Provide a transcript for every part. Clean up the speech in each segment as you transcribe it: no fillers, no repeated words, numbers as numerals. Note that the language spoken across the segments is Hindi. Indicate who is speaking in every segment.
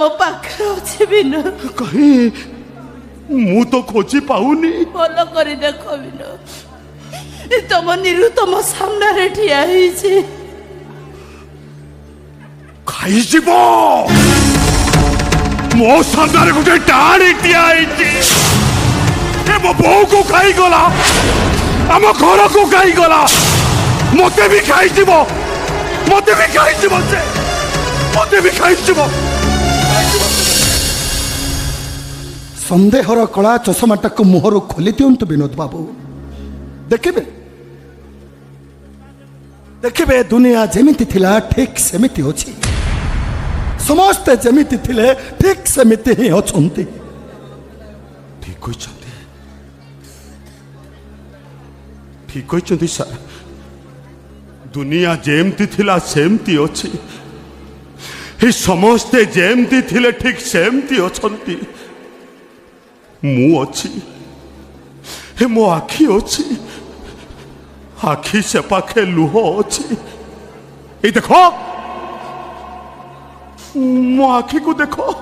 Speaker 1: तुम पाखे अच्छे बिनु
Speaker 2: कहीं मु तो खोजी पाऊनी
Speaker 1: भल कर देख बिनु तुम नीरू तुम सामने ठिया
Speaker 2: खाई जीवो मो सामने गोटे टाणी ठिया मो बो को खाई गला आम घर को खाई गला मते भी खाई जीवो मते भी खाई जीवो से मते भी खाई जीवो
Speaker 3: संदेहर कला चषमाटा को मुहर खोली दिंतु विनोद बाबू देखिबे देखिबे दुनिया जेमिति थिला ठीक सेमिति अछि समस्ते जेमिति थिले ठीक सेमिति ही अछंती
Speaker 2: ठीक कहते सर दुनिया जेमती थिला सेमती अछि हे समस्ते जेमती थिले ठीक सेमती अछंती मु अछि हे मो आखि अछि आखि से पाखे लुह अछि ए देखो मो आखि को देखो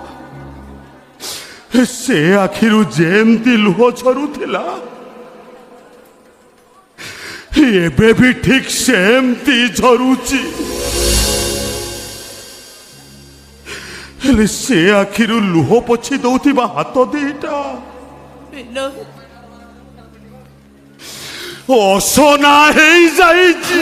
Speaker 2: से आखिरु जेमती लुह झरुथिला एबे भी ठीक सेमती झरुची हेले से आखिरु लुह पोछि दउथिबा हाथ दिटा असना हे जाइछि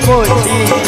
Speaker 4: पोछी